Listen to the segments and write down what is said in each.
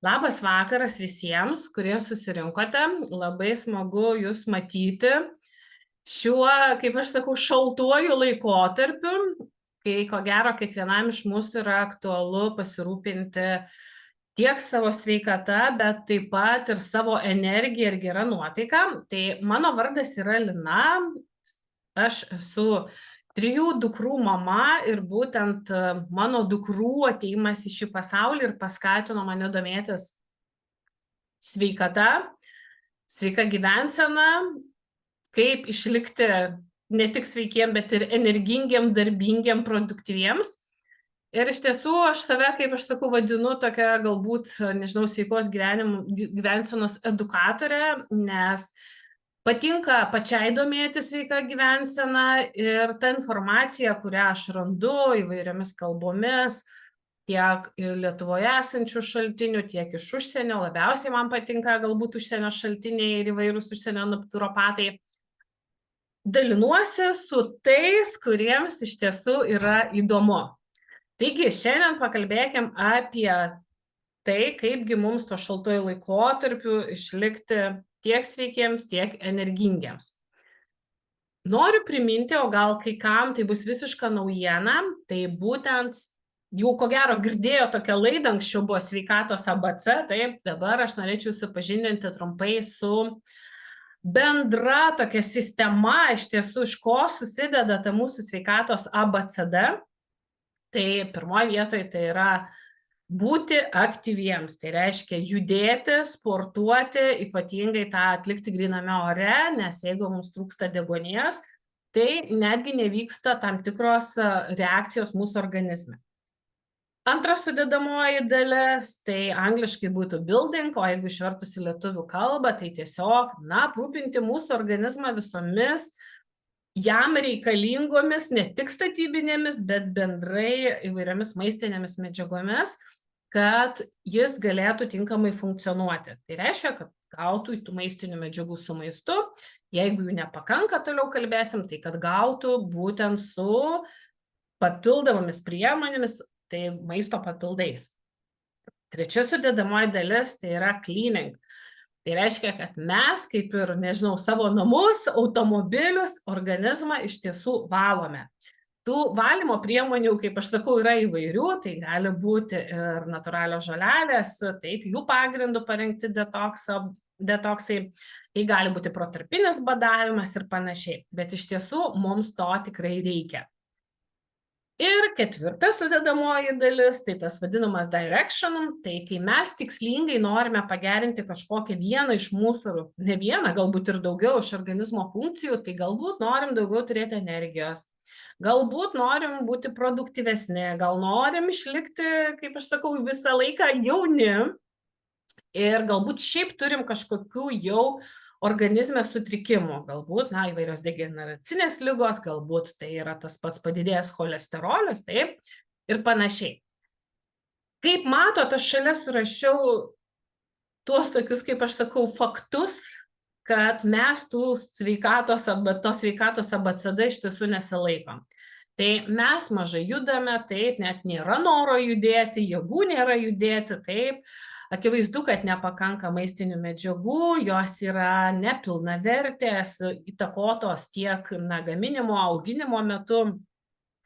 Labas vakaras visiems, kurie susirinkote. Labai smagu Jūs matyti šiuo, kaip aš sakau, šaltuoju laikotarpiu, kai ko gero kiekvienam iš mūsų yra aktualu pasirūpinti tiek savo sveikata, bet taip pat ir savo energija ir gera nuotaika. Tai mano vardas yra Lina, aš esu 3 dukrų mama ir būtent mano dukrų atėjimas į šį pasaulį ir paskatino mane domėtis sveikata, sveika gyvensena, kaip išlikti ne tik sveikiem, bet ir energingiem, darbingiem, produktyviems. Ir iš tiesų aš save, kaip aš sakau, vadinu tokia galbūt, nežinau, sveikos gyvensenos edukatorė, nes patinka pačiai domėtis sveika gyvensena ir ta informacija, kurią aš randu įvairiomis kalbomis, tiek Lietuvoje esančių šaltinių, tiek iš užsienio, labiausiai man patinka galbūt užsienio šaltiniai ir įvairūs užsienio naturopatai. Dalinuosi su tais, kuriems iš tiesų yra įdomu. Taigi, šiandien pakalbėkim apie tai, kaipgi mums to šaltuoju laikotarpiu išlikti tiek sveikiems, tiek energingiems. Noriu priminti, o gal kai kam tai bus visiška naujiena, tai būtent jau ko gero girdėjo tokią laidą, anksčiau buvo sveikatos ABC, taip, dabar aš norėčiau supažindinti trumpai su bendra tokia sistema, iš tiesų, iš ko susideda ta mūsų sveikatos ABCD. Tai pirmoje vietoje tai yra būti aktyviems, tai reiškia judėti, sportuoti, ypatingai tą atlikti gryname ore, nes jeigu mums trūksta deguonies, tai netgi nevyksta tam tikros reakcijos mūsų organizme. Antra sudedamoji dalis, tai angliškai būtų building, o jeigu išvertus į lietuvių kalbą, tai tiesiog, aprūpinti mūsų organizmą visomis jam reikalingomis, ne tik statybinėmis, bet bendrai įvairiomis maistinėmis medžiagomis, kad jis galėtų tinkamai funkcionuoti. Tai reiškia, kad gautų tų maistinių medžiagų su maistu, jeigu jų nepakanka, toliau kalbėsim, tai kad gautų būtent su papildomomis priemonėmis, tai maisto papildais. Trečia sudedamoji dalis, tai yra cleaning. Tai reiškia, kad mes, kaip ir, nežinau, savo namus, automobilius, organizmą iš tiesų valome. Tų valymo priemonių, kaip aš sakau, yra įvairių, tai gali būti ir natūralios žolelės, taip, jų pagrindų parengti detoksai, tai gali būti protarpinis badavimas ir panašiai, bet iš tiesų mums to tikrai reikia. Ir ketvirta sudedamoji dalis, tai tas vadinamas direction, tai kai mes tikslingai norime pagerinti kažkokią vieną iš mūsų, ne vieną, galbūt ir daugiau iš organizmo funkcijų, tai galbūt norim daugiau turėti energijos, galbūt norim būti produktyvesni, gal norim išlikti, kaip aš sakau, visą laiką jauni ir galbūt šiaip turim kažkokių jau organizme sutrikimų, galbūt, įvairios degeneracinės ligos, galbūt tai yra tas pats padidėjęs cholesterolis, taip, ir panašiai. Kaip matote, aš šalia surašiau tuos tokius, kaip aš sakau, faktus, kad mes tos sveikatos ABCD iš tiesų nesilaikom. Tai mes mažai judame, taip, net nėra noro judėti, jėgų nėra judėti, taip, akivaizdu, kad nepakanka maistinių medžiagų, jos yra nepilnavertės, įtakotos tiek gaminimo, auginimo metu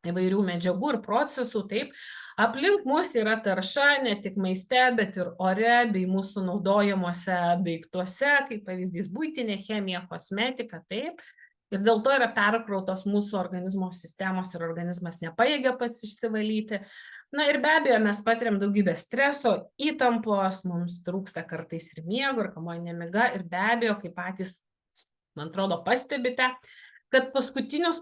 įvairių medžiagų ir procesų, taip. Aplink mus yra tarša ne tik maiste, bet ir ore bei mūsų naudojamuose daiktuose, kaip pavyzdys buitinė chemija, kosmetika, taip. Ir dėl to yra perkrautos mūsų organizmo sistemos ir organizmas nepajėgia pats išsivalyti. Ir be abejo, mes patiriam daugybę streso, įtampos, mums trūksta kartais ir miego, ir kamuoja nemiga, ir be abejo, kaip patys, man atrodo, pastebite, kad paskutinius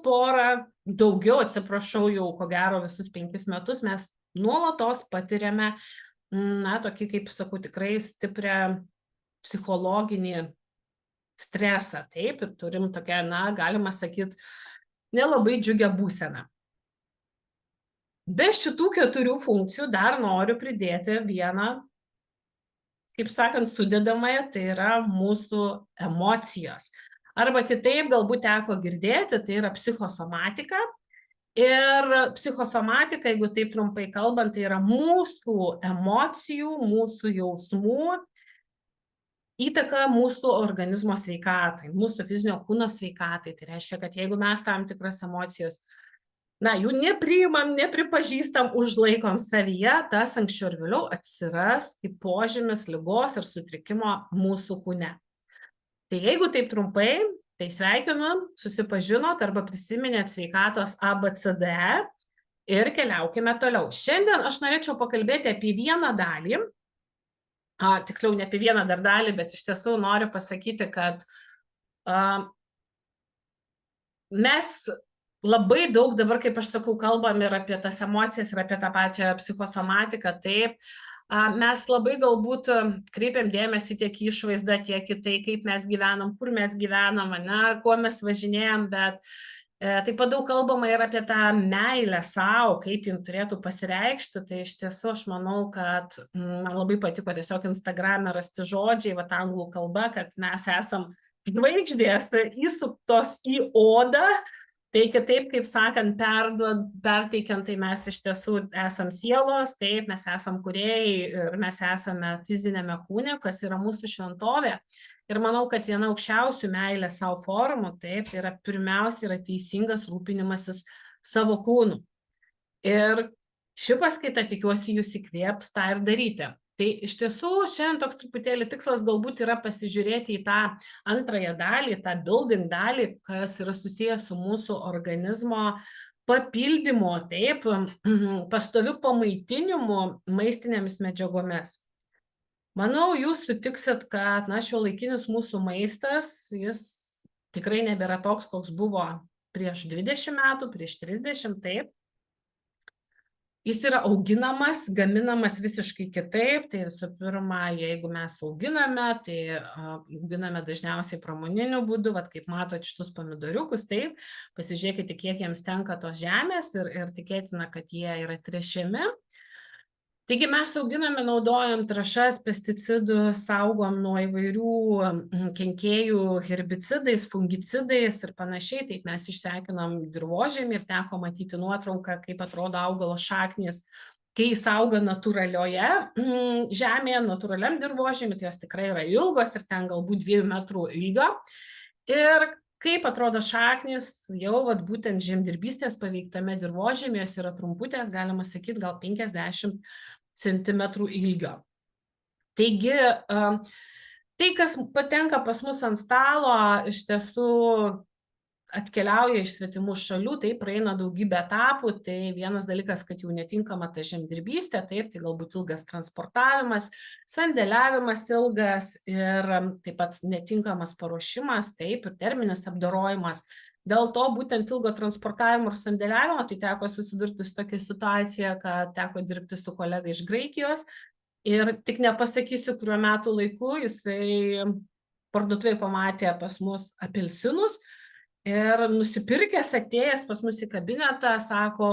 daugiau, atsiprašau, jau ko gero visus 5 metus mes nuolatos patiriame, tokį, kaip sakau, tikrai stiprią psichologinį stresą, taip, ir turim tokią, galima sakyti, nelabai džiugią būseną. Be šitų 4 funkcijų dar noriu pridėti vieną, kaip sakant, sudedamąją, tai yra mūsų emocijos. Arba kitaip galbūt teko girdėti, tai yra psichosomatika. Ir psichosomatika, jeigu taip trumpai kalbant, tai yra mūsų emocijų, mūsų jausmų įtaka mūsų organizmo sveikatai, mūsų fizinio kūno sveikatai. Tai reiškia, kad jeigu mes tam tikras emocijos, jų nepriimam, nepripažįstam, užlaikom savyje, tas anksčiau ir vėliau atsiras kaip požymis ligos ir sutrikimo mūsų kūne. Tai jeigu taip trumpai, tai sveikinu, susipažinot arba prisiminėt sveikatos ABCD ir keliaukime toliau. Šiandien aš norėčiau pakalbėti apie vieną dalį, tiksliau ne apie vieną dar dalį, bet iš tiesų noriu pasakyti, kad mes labai daug dabar, kaip aš sakau, kalbam ir apie tas emocijas, ir apie tą pačią psichosomatiką, taip. Mes labai galbūt kreipiam dėmesį tiek į išvaizdą, tiek į tai, kaip mes gyvenam, kur mes gyvenam, kuo mes važinėjam, bet taip pat daug kalbama ir apie tą meilę savo, kaip jin turėtų pasireikšti. Tai iš tiesų aš manau, kad man labai patiko tiesiog Instagrame rasti žodžiai, anglų kalba, kad mes esam žvaigždės įsuptos į odą. Tai kitaip, kaip sakant, perteikiant, tai mes iš tiesų esam sielos, taip, mes esam kūrėjai ir mes esame fizinėme kūne, kas yra mūsų šventovė. Ir manau, kad viena aukščiausių meilės savo formų, taip, yra pirmiausia yra teisingas rūpinimasis savo kūnu. Ir ši paskaita, tikiuosi, jūs įkvėps tą ir daryti. Tai iš tiesų šiandien toks truputėlį tikslas galbūt yra pasižiūrėti į tą antrąją dalį, tą building dalį, kas yra susijęs su mūsų organizmo papildymu, taip, pastoviu pamaitinimu maistinėmis medžiagomis. Manau, jūs sutiksit, kad šiuolaikinis mūsų maistas, jis tikrai nebėra toks, koks buvo prieš 20 metų, prieš 30, taip. Jis yra auginamas, gaminamas visiškai kitaip. Tai visų pirma, jeigu mes auginame, tai auginame dažniausiai pramoniniu būdu, kaip matot šitus pomidoriukus, taip, pasižiūrėkite, kiek jiems tenka tos žemės ir tikėtina, kad jie yra tręšiami. Taigi mes auginame, naudojam trąšas, pesticidus, saugom nuo įvairių kenkėjų herbicidais, fungicidais ir panašiai. Taip mes išsekinam dirvožemį ir teko matyti nuotrauką, kaip atrodo augalo šaknis, kai jis auga natūralioje žemėje, natūraliam dirvožemį, tai jos tikrai yra ilgos ir ten galbūt 2 metrų ilgio. Ir kaip atrodo šaknis jau būtent žemdirbystės paveiktame dirvožemyje, jos yra trumputės, galima sakyti, gal 50 centimetrų ilgio. Taigi, tai, kas patenka pas mus ant stalo, iš tiesų atkeliauja iš svetimų šalių, tai praeina daugybę etapų. Tai vienas dalykas, kad jau netinkama ta žemdirbystė, taip, tai galbūt ilgas transportavimas, sandėliavimas ilgas ir taip pat netinkamas paruošimas, taip, ir terminis apdorojimas. Dėl to būtent ilgo transportavimo ir sandėliavimo, tai teko susidurti su tokia situacija, kad teko dirbti su kolega iš Graikijos ir tik nepasakysiu, kuriuo metų laiku jisai parduotuvėje pamatė pas mus apelsinus ir nusipirkęs, atėjęs pas mus į kabinetą, sako,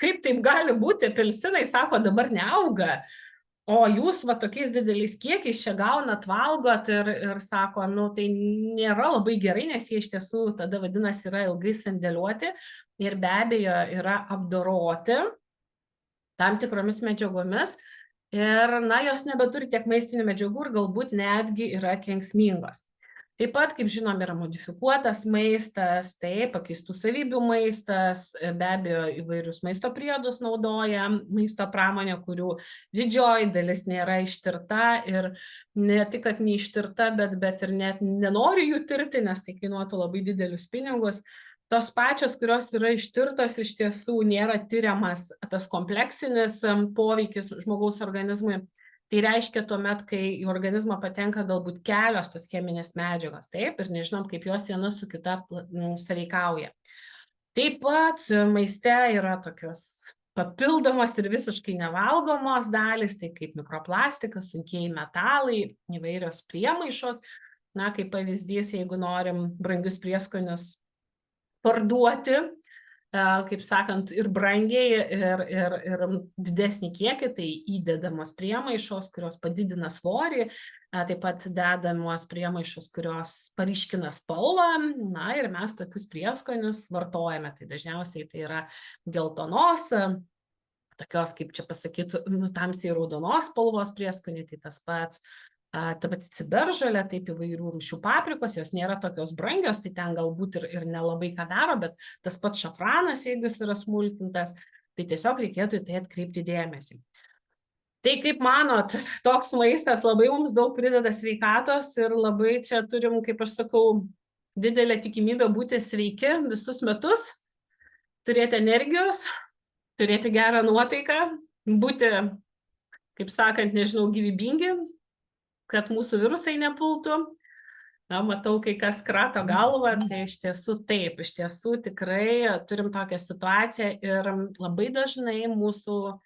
kaip taip gali būti, apelsinai, sako, dabar neauga. O jūs tokiais dideliais kiekiais čia gaunat, valgot ir sako, tai nėra labai gerai, nes jie iš tiesų tada vadinasi yra ilgai sandėliuoti ir be abejo yra apdoroti tam tikromis medžiagomis ir, jos nebeturi tiek maistinių medžiagų ir galbūt netgi yra kenksmingos. Taip pat, kaip žinom, yra modifikuotas maistas, taip, pakeistų savybių maistas, be abejo įvairius maisto priedus naudoja maisto pramonė, kurių didžioji dalis nėra ištirta ir ne tik, kad neištirta, bet ir net nenori jų tirti, nes tai kainuotų labai didelius pinigus. Tos pačios, kurios yra ištirtos, iš tiesų nėra tyriamas tas kompleksinis poveikis žmogaus organizmui. Tai reiškia tuomet, kai į organizmą patenka galbūt kelios tos cheminės medžiagos, taip, ir nežinom, kaip jos viena su kita sąveikauja. Taip pat maiste yra tokios papildomos ir visiškai nevalgomos dalys, tai kaip mikroplastikas, sunkieji metalai, įvairios priemaišos. Kaip pavyzdys, jeigu norim brangius prieskonius parduoti, kaip sakant, ir brangiai, ir didesnį kiekį, tai įdedamos priemaišos, kurios padidina svorį, taip pat dedamos priemaišos, kurios paryškina spalvą, na ir mes tokius prieskonius vartojame, tai dažniausiai tai yra geltonos, tokios, kaip čia pasakyti, tamsiai raudonos spalvos prieskoniai, tai tas pats. Ta pati ciberžolė, taip įvairių rūšių paprikos, jos nėra tokios brangios, tai ten galbūt ir nelabai ką daro, bet tas pats šafranas, jeigu jis yra smulkintas, tai tiesiog reikėtų į tai atkreipti dėmesį. Tai kaip manot, toks maistas labai mums daug prideda sveikatos ir labai čia turim, kaip aš sakau, didelę tikimybę būti sveiki visus metus, turėti energijos, turėti gerą nuotaiką, būti, kaip sakant, nežinau, gyvybingi, kad mūsų virusai nepultų. Na, matau, kai kas krato galvą, tai iš tiesų taip, iš tiesų tikrai turim tokią situaciją ir labai dažnai mūsų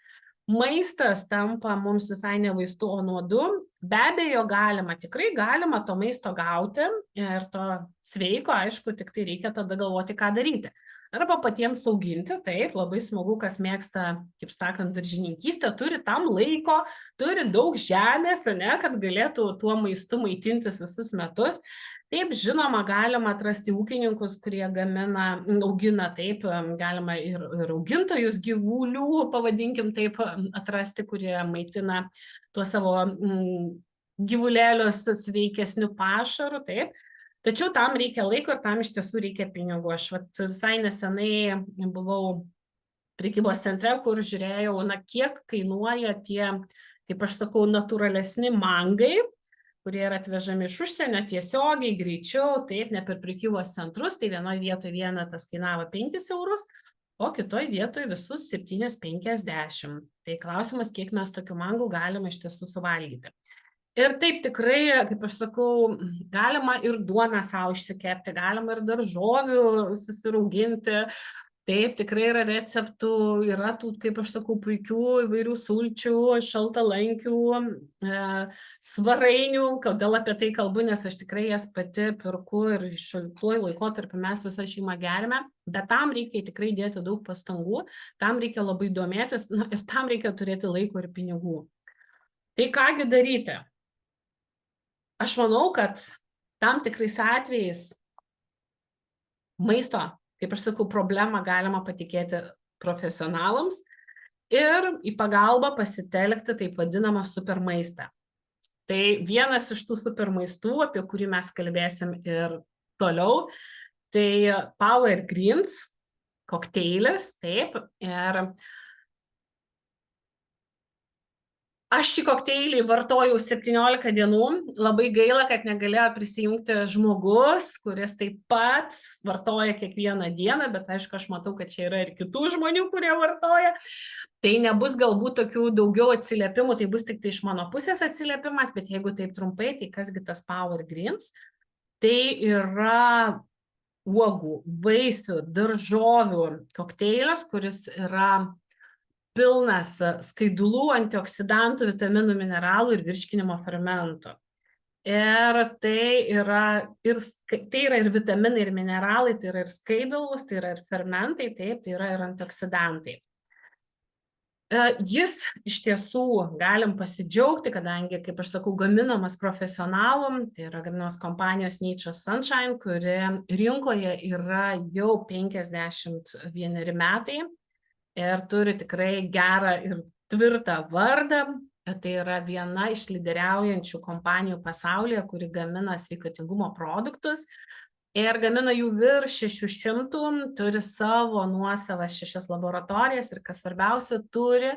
maistas tampa mums visai ne vaistu, o nuodu. Be abejo, galima, tikrai galima to maisto gauti ir to sveiko, aišku, tik tai reikia tada galvoti, ką daryti. Arba patiems auginti, taip, labai smagu, kas mėgsta, kaip sakant, daržininkystę, turi tam laiko, turi daug žemės, ne, kad galėtų tuo maistu maitintis visus metus. Taip, žinoma, galima atrasti ūkininkus, kurie augina, taip, galima ir augintojus gyvulių, pavadinkim taip, atrasti, kurie maitina tuo savo gyvulėlius sveikesniu pašaru, taip. Tačiau tam reikia laiko ir tam iš tiesų reikia pinigų. Aš visai nesenai buvau prekybos centre, kur žiūrėjau, na, kiek kainuoja tie, kaip aš sakau, natūralesni mangai, kurie yra atvežami iš užsienio tiesiogiai, greičiau, taip, ne per prekybos centrus, tai vienoje vietoje vienetas kainavo 5 eurus, o kitoje vietoje visus 7,50. Tai klausimas, kiek mes tokių mangų galime iš tiesų suvalgyti. Ir taip tikrai, kaip aš sakau, galima ir duoną savo išsikepti, galima ir daržovių susirauginti. Taip, tikrai yra receptų, yra tų, kaip aš sakau, puikių įvairių sulčių, šaltalankių, svarainių. Kodėl apie tai kalbu, nes aš tikrai jas pati pirku ir šaltuoju laikotarpiu mes visą šeimą gerime. Bet tam reikia tikrai dėti daug pastangų, tam reikia labai domėtis, na, ir tam reikia turėti laiko ir pinigų. Tai kągi daryti? Aš manau, kad tam tikrais atvejais maisto, kaip aš sakau, problemą galima patikėti profesionalams ir į pagalbą pasitelkti taip vadinamą supermaistą. Tai vienas iš tų supermaistų, apie kurį mes kalbėsim ir toliau, tai Power Greens kokteilis, taip, ir aš šį kokteilį vartojau 17 dienų, labai gaila, kad negalėjo prisijungti žmogus, kuris taip pat vartoja kiekvieną dieną, bet aišku, aš matau, kad čia yra ir kitų žmonių, kurie vartoja. Tai nebus galbūt tokių daugiau atsiliepimų, tai bus tik tai iš mano pusės atsiliepimas, bet jeigu taip trumpai, tai kasgi tas Power Greens? Tai yra uogų, vaisių, daržovių kokteilis, kuris yra pilnas skaidulų, antioksidantų, vitaminų, mineralų ir virškinimo fermentų. Ir tai yra ir vitaminai, ir mineralai, tai yra ir skaidulus, tai yra ir fermentai, taip, tai yra ir antioksidantai. Jis iš tiesų galim pasidžiaugti, kadangi, kaip aš sakau, gaminamas profesionalom, tai yra gaminamas kompanijos Nature's Sunshine, kuri rinkoje yra jau 51 metai. Ir turi tikrai gerą ir tvirtą vardą. Tai yra viena iš lyderiaujančių kompanijų pasaulyje, kuri gamina sveikatingumo produktus. Ir gamina jų virš 600, turi savo nuosavas 6 laboratorijas ir, kas svarbiausia, turi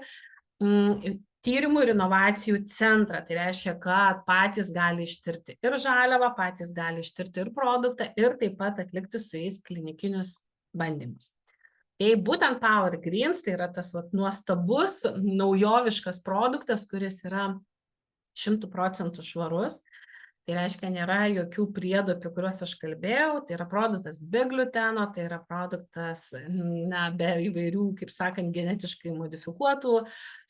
tyrimų ir inovacijų centrą. Tai reiškia, kad patys gali ištirti ir žaliavą, patys gali ištirti ir produktą ir taip pat atlikti su jais klinikinius bandymus. Tai būtent Power Greens, tai yra tas nuostabus, naujoviškas produktas, kuris yra 100% švarus. Tai reiškia, nėra jokių priedų, apie kuriuos aš kalbėjau. Tai yra produktas be gliuteno, tai yra produktas be įvairių, kaip sakant, genetiškai modifikuotų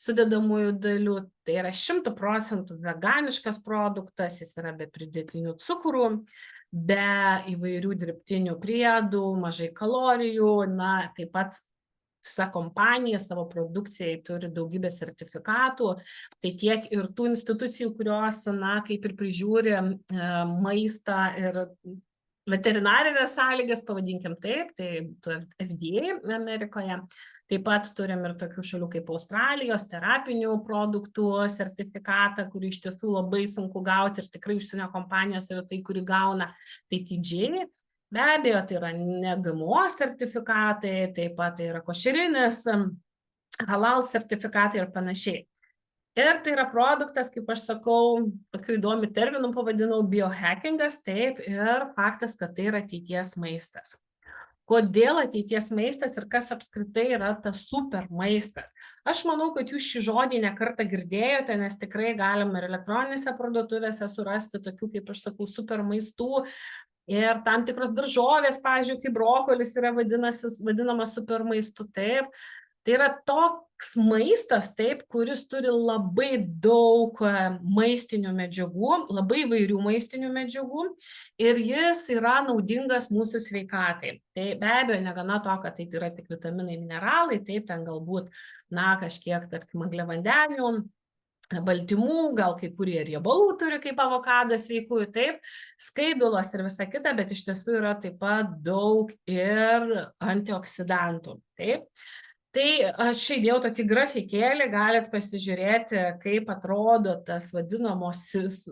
sudedamųjų dalių. Tai yra 100% veganiškas produktas, jis yra be pridėtinių cukrų. be įvairių dirbtinių priedų, mažai kalorijų, na, taip pat visa kompanija savo produkcijai turi daugybę sertifikatų, tai tiek ir tų institucijų, kurios, na, kaip ir prižiūri maistą ir veterinarinės sąlygas, pavadinkim taip, tai FDA Amerikoje. Taip pat turim ir tokių šalių kaip Australijos terapinių produktų sertifikatą, kurį iš tiesų labai sunku gauti ir tikrai užsienio kompanijos yra tai, kuri gauna, tai TJ. Be abejo, tai yra ne GMO sertifikatai, taip pat tai yra košerinis, halal sertifikatai ir panašiai. Ir tai yra produktas, kaip aš sakau, tokiu įdomiu terminu pavadinau biohackingas, taip, ir faktas, kad tai yra ateities maistas. Kodėl ateities maistas ir kas apskritai yra tas super maistas? Aš manau, kad jūs šį žodį nekartą girdėjote, nes tikrai galima ir elektroninėse parduotuvėse surasti tokių, kaip aš sakau, super maistų. Ir tam tikros daržovės, pavyzdžiui, kaip brokolis yra vadinamas super maistu, taip. Tai yra toks maistas, taip, kuris turi labai daug maistinių medžiagų, labai įvairių maistinių medžiagų ir jis yra naudingas mūsų sveikatai. Tai be abejo, negana to, kad tai yra tik vitaminai, mineralai, taip, ten galbūt, na, kažkiek, tarkim, angliavandenių, baltymų, gal kai kurie riebalų turi, kaip avokadas sveikųjų, taip, skaidulos ir visa kita, bet iš tiesų yra taip pat daug ir antioksidantų, taip. Tai aš įdėjau tokį grafikėlį, galit pasižiūrėti, kaip atrodo tas vadinamos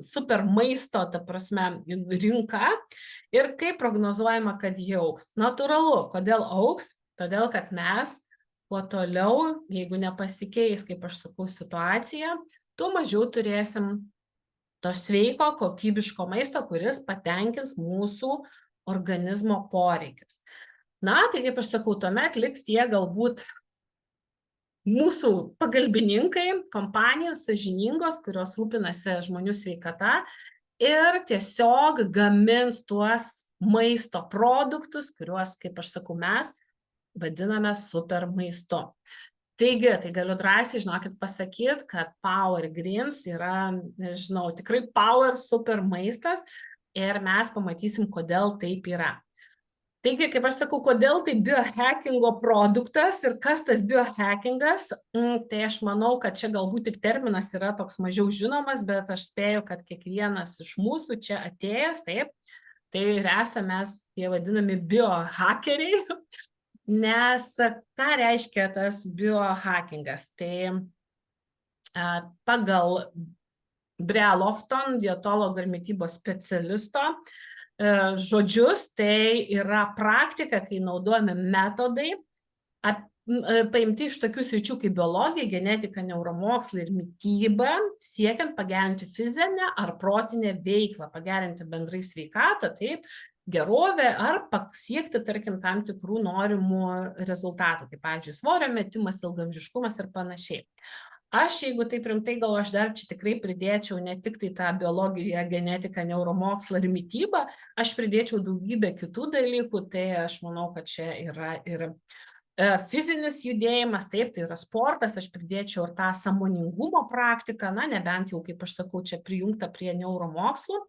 super maisto, ta prasme, rinka ir kaip prognozuojama, kad jie augs. Natūralu, kodėl augs? Todėl, kad mes kuo toliau, jeigu nepasikeis, kaip aš sakau, situacija, tuo mažiau turėsim to sveiko, kokybiško maisto, kuris patenkins mūsų organizmo poreikius. Na, tai kaip aš sakau, tuomet liks tie galbūt mūsų pagalbininkai, kompanijos sąžiningos, kurios rūpinasi žmonių sveikata ir tiesiog gamins tuos maisto produktus, kuriuos, kaip aš sakau, mes vadiname super maistu. Taigi, tai galiu drąsiai, žinokit, pasakyti, kad Power Greens yra, nežinau, tikrai power super maistas ir mes pamatysim, kodėl taip yra. Taigi, kaip aš sakau, kodėl tai biohackingo produktas ir kas tas biohackingas, tai aš manau, kad čia galbūt tik terminas yra toks mažiau žinomas, bet aš spėju, kad kiekvienas iš mūsų čia atėjęs, taip, tai ir esame mes tie vadinami biohackeriai, nes ką reiškia tas biohackingas? Tai pagal Brea Lofton, dietologo ir mitybos specialisto, žodžius, tai yra praktika, kai naudojami metodai, paimti iš tokių sričių kaip biologija, genetika, neuromokslai ir mityba, siekiant pagerinti fizinę ar protinę veiklą, pagerinti bendrai sveikatą, taip, gerovę ar pasiekti, tarkim, tam tikrų norimų rezultatų, kaip, pavyzdžiui, svorio metimas, ilgaamžiškumas ir panašiai. Aš, jeigu taip rimtai galvoju, aš dar čia tikrai pridėčiau ne tik tai tą biologiją, genetiką, neuromokslą ir mitybą, aš pridėčiau daugybę kitų dalykų, tai aš manau, kad čia yra ir fizinis judėjimas, taip, tai yra sportas, aš pridėčiau ir tą sąmoningumo praktiką, na, nebent jau, kaip aš sakau, čia prijungta prie neuromokslų.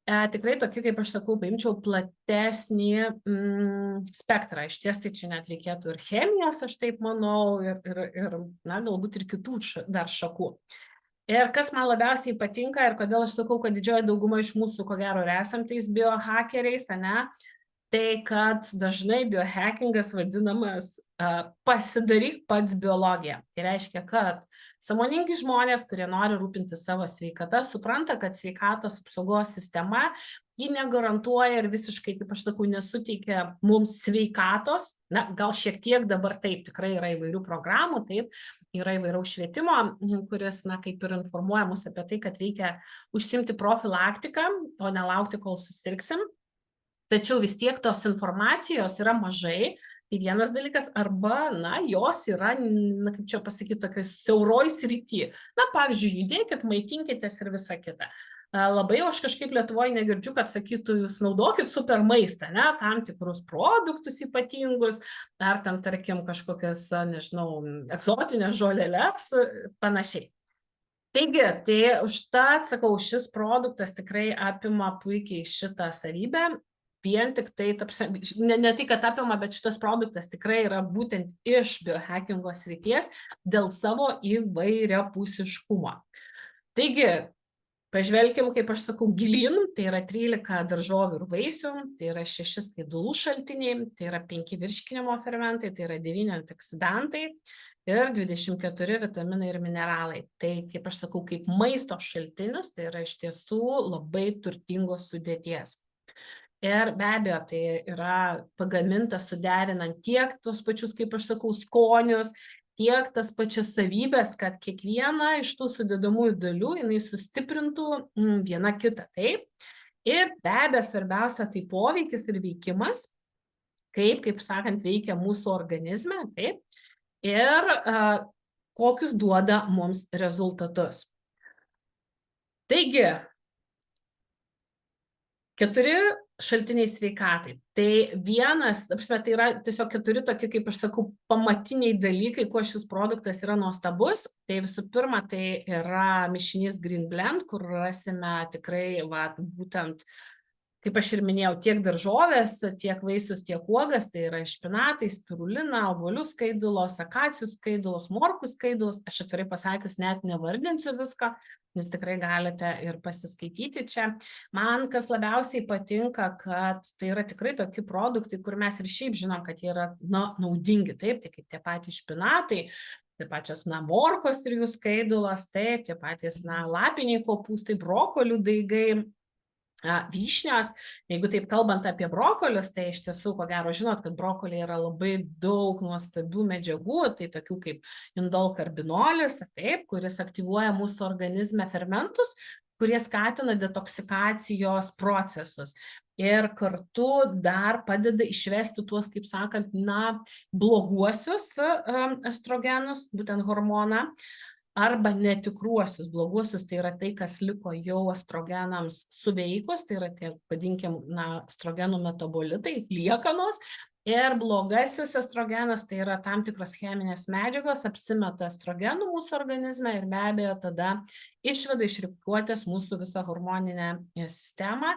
Tikrai tokį, kaip aš sakau, paimčiau platesnį spektrą. Iš ties tai čia net reikėtų ir chemijos, aš taip manau, ir na, galbūt ir kitų dar šakų. Ir kas man labiausiai patinka ir kodėl aš sakau, kad didžioji dauguma iš mūsų, ko gero, ir esam tais biohackeriais, ne? Tai kad dažnai biohackingas vadinamas pasidaryk pats biologiją. Tai reiškia, kad sąmoningi žmonės, kurie nori rūpinti savo sveikatą, supranta, kad sveikatos apsaugos sistema ji negarantuoja ir visiškai, kaip aš sakau, nesuteikia mums sveikatos. Na, gal šiek tiek dabar taip, tikrai yra įvairių programų, taip, yra įvairaus švietimo, kuris, na, kaip ir informuoja mus apie tai, kad reikia užsiimti profilaktiką, o nelaukti, kol susirgsim. Tačiau vis tiek tos informacijos yra mažai, tai vienas dalykas, arba, na, jos yra, na, kaip čia pasakyti, tokioj siauroj srity. Na, pavyzdžiui, judėkit, maitinkitės ir visa kita. Labai aš kažkaip Lietuvoje negirdžiu, kad sakytų, jūs naudokit super maistą, ne, tam tikrus produktus ypatingus, ar ten, tarkim, kažkokias, nežinau, egzotinės žolėles, panašiai. Taigi, tai užtat, sakau, šis produktas tikrai apima puikiai šitą savybę. Vien tik tai, ne tai, kad apima, bet šitas produktas tikrai yra būtent iš biohackingo srities dėl savo įvairiapusiškumo. Taigi, pažvelkim, kaip aš sakau, gilyn, tai yra 13 daržovių ir vaisių, tai yra 6 skaidulų šaltiniai, tai yra 5 virškinimo fermentai, tai yra 9 antioksidantai ir 24 vitaminai ir mineralai. Tai, kaip aš sakau, kaip maisto šaltinis, tai yra iš tiesų labai turtingos sudėties. Ir be abejo, tai yra pagaminta suderinant tiek tos pačius, kaip aš sakau, skonius, tiek tas pačias savybės, kad kiekviena iš tų sudedamųjų dalių jinai sustiprintų viena kitą, taip. Ir be abejo, svarbiausia tai poveikis ir veikimas, kaip sakant, veikia mūsų organizme, taip, ir kokius duoda mums rezultatus. Taigi, 4 šaltiniai sveikatai. Tai vienas, tai yra tiesiog 4 tokie, kaip aš sakau, pamatiniai dalykai, kuo šis produktas yra nuostabus. Tai visų pirma, tai yra mišinys Green Blend, kur rasime tikrai, būtent, kaip aš ir minėjau, tiek daržovės, tiek vaisius, tiek uogas, tai yra špinatai, spirulina, obuolių skaidulos, akacijų skaidulos, morkų skaidulos. Aš atvirai pasakius net nevardinsiu visko, jūs tikrai galite ir pasiskaityti čia. Man kas labiausiai patinka, kad tai yra tikrai tokie produktai, kur mes ir šiaip žinom, kad jie yra naudingi, taip, tai kaip tie patys špinatai, tie pačios morkos ir jų skaidulos, taip, tie patys lapiniai kopūstai, brokolių daigai, vyšnios. Jeigu taip kalbant apie brokolius, tai iš tiesų, ko gero, žinot, kad brokoliai yra labai daug nuostabių medžiagų, tai tokių kaip indolkarbinolis, taip, kuris aktyvuoja mūsų organizme fermentus, kurie skatina detoksikacijos procesus. Ir kartu dar padeda išvesti tuos, kaip sakant, bloguosius estrogenus, būtent hormoną, arba netikruosius bloguosius, tai yra tai, kas liko jau estrogenams suveikus, tai yra tie, vadinkim, estrogenų metabolitai, liekanos, ir blogasis estrogenas, tai yra tam tikros cheminės medžiagos, apsimeta estrogenų mūsų organizme ir be abejo tada išveda iš rikiuotės mūsų visą hormoninę sistemą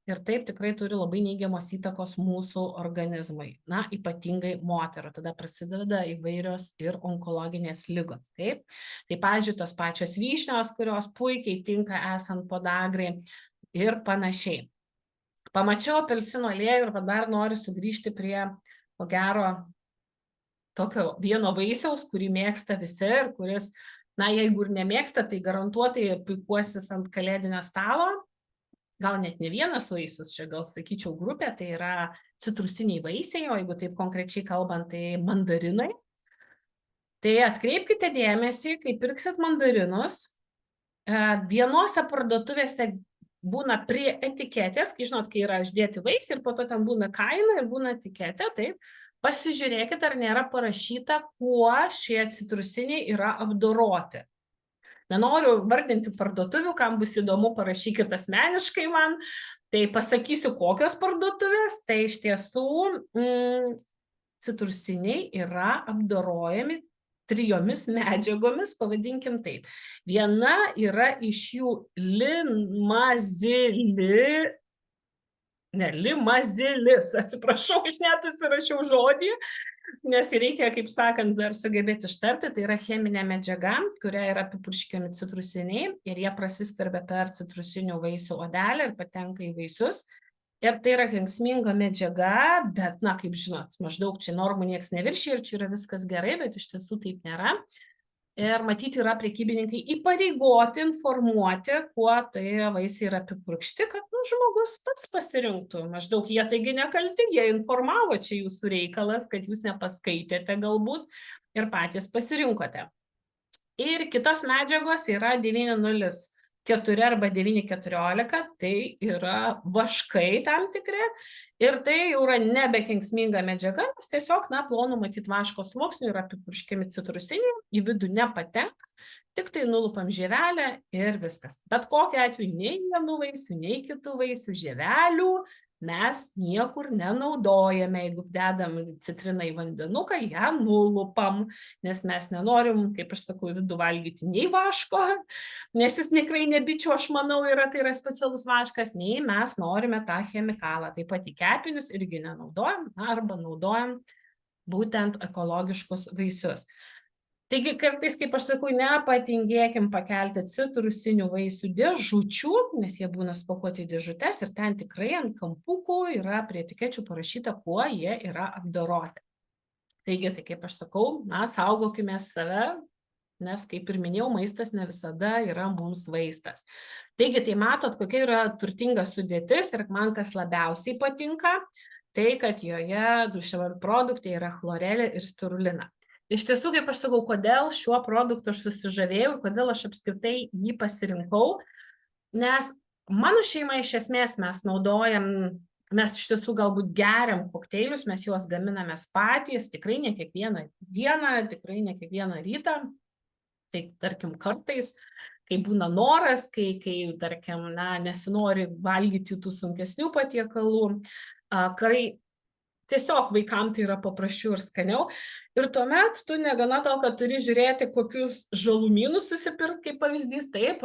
ir taip tikrai turi labai neigiamos įtakos mūsų organizmai, ypatingai moterų. Tada prasideda įvairios ir onkologinės ligos, taip. Tai, pavyzdžiui, tos pačios vyšnios, kurios puikiai tinka esant podagrai ir panašiai. Pamačiau apelsino aliejų ir dar noriu sugrįžti prie, ko gero, tokio vieno vaisiaus, kurį mėgsta visi ir kuris, jeigu ir nemėgsta, tai garantuotai puikuosis ant kalėdinio stalo. Gal net ne vienas vaisius, čia gal sakyčiau grupė, tai yra citrusiniai vaisiai, o jeigu taip konkrečiai kalbant, tai mandarinai. Tai atkreipkite dėmesį, kai pirksit mandarinus, vienose parduotuvėse būna prie etiketės, kai žinot, kai yra išdėti vaisiai ir po to ten būna kaina ir būna etiketė, taip, pasižiūrėkit, ar nėra parašyta, kuo šie citrusiniai yra apdoroti. Nenoriu vardinti parduotuvių, kam bus įdomu, parašykit asmeniškai man, tai pasakysiu, kokios parduotuvės, tai iš tiesų citrusiniai yra apdorojami 3 medžiagomis, pavadinkim taip. Viena yra iš jų limazilis, atsiprašau, aš net susirašiau žodį, nes reikia, kaip sakant, dar sugebėti ištarti, tai yra cheminė medžiaga, kuria yra apipurškiami citrusiniai ir jie prasiskverbia per citrusinių vaisių odelę ir patenka į vaisius. Ir tai yra kenksminga medžiaga, bet, kaip žinot, maždaug čia normų nieks neviršija ir čia yra viskas gerai, bet iš tiesų taip nėra. Ir matyti yra prekybininkai įpareigoti informuoti, kuo tai vaisiai yra apipurkšti, kad žmogus pats pasirinktų. Maždaug jie taigi nekalti, jie informavo, čia jūsų reikalas, kad jūs nepaskaitėte galbūt ir patys pasirinkote. Ir kitos medžiagos yra 904 arba 914, tai yra vaškai tam tikri. Ir tai jau yra nebekenksminga medžiaga, nes tiesiog, plonų matyt vaško sluoksnių yra apipurškiami citrusiniai, į vidų nepatenka, tik tai nulupam žievelę ir viskas. Bet kokiu atveju nei vienų vaisių, nei kitų vaisių žievelių mes niekur nenaudojame. Jeigu dedam citriną į vandenuką, ją nulupam, nes mes nenorim, kaip aš sakau, į vidų valgyti nei vaško, nes jis tikrai ne bičių, aš manau, tai yra specialus vaškas, nei mes norime tą chemikalą. Taip pat į kepinius irgi nenaudojam, arba naudojam būtent ekologiškus vaisius. Taigi kartais, kaip aš sakau, nepatingėkim pakelti citrusinių vaisių dėžučių, nes jie būna supakuoti į dėžutes ir ten tikrai ant kampukų yra prie etikečių parašyta, kuo jie yra apdoroti. Taigi, tai kaip aš sakau, saugokime save, nes, kaip ir minėjau, maistas ne visada yra mums vaistas. Taigi, tai matot, kokia yra turtinga sudėtis ir man kas labiausiai patinka, tai kad joje šiame produkte yra chlorelė ir spirulina. Iš tiesų, kaip aš sakau, kodėl šiuo produktu aš susižavėjau ir kodėl aš apskritai jį pasirinkau, nes mano šeima iš esmės mes iš tiesų galbūt geriam kokteilius, mes juos gaminamės patys, tikrai ne kiekvieną dieną, tikrai ne kiekvieną rytą, tai tarkim kartais, kai būna noras, kai tarkim, nesinori valgyti tų sunkesnių patiekalų, kai tiesiog vaikam tai yra paprasčiau ir skaniau. Ir tuomet tu negana to, kad turi žiūrėti, kokius žalumynus susipirkti, kaip pavyzdys, taip,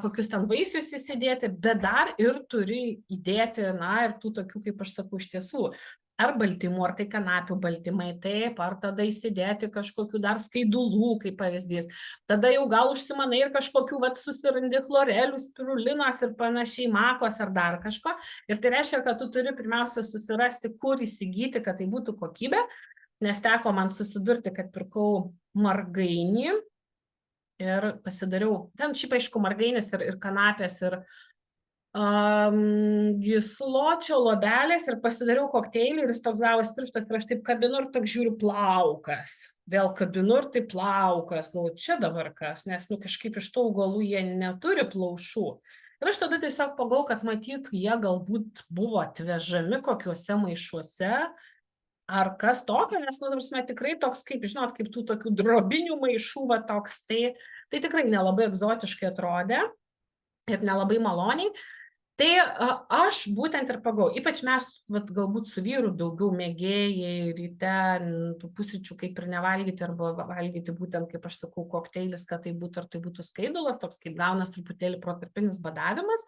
kokius ten vaisius įsidėti, bet dar ir turi įdėti, ir tų tokių, kaip aš sakau, iš tiesų, ar baltymų, ar tai kanapių baltymai, taip, ar tada įsidėti kažkokių dar skaidulų, kaip pavyzdys. Tada jau gal užsimanai ir kažkokių, susirandi chlorelių, spirulinos ir panašiai, makos ar dar kažko. Ir tai reiškia, kad tu turi pirmiausia susirasti, kur įsigyti, kad tai būtų kokybė, nes teko man susidurti, kad pirkau margainį ir pasidariau, ten šiaip aišku margainis ir kanapės ir gysločio lobelės ir pasidariau kokteilį ir jis toks gavos tirštas ir aš taip kabinu ir toks žiūriu plaukas. Vėl kabinu ir taip plaukas. Galvoju, čia dabar kas, nes kažkaip iš tų augalų jie neturi plaušų. Ir aš tada tiesiog pagalvojau, kad matyt, jie galbūt buvo atvežami kokiuose maišuose ar kas tokio, nes, tikrai toks, kaip žinot, kaip tų tokių drobinių maišų, toks, tai tikrai nelabai egzotiškai atrodė ir nelabai maloniai. Tai aš būtent ir pagalvojau, ypač mes galbūt su vyru daugiau mėgėjai ryte tų pusryčių kaip ir nevalgyti arba valgyti būtent, kaip aš sakau, kokteilis, kad tai būtų skaidulas, toks kaip gaunas truputėlį protarpinis badavimas.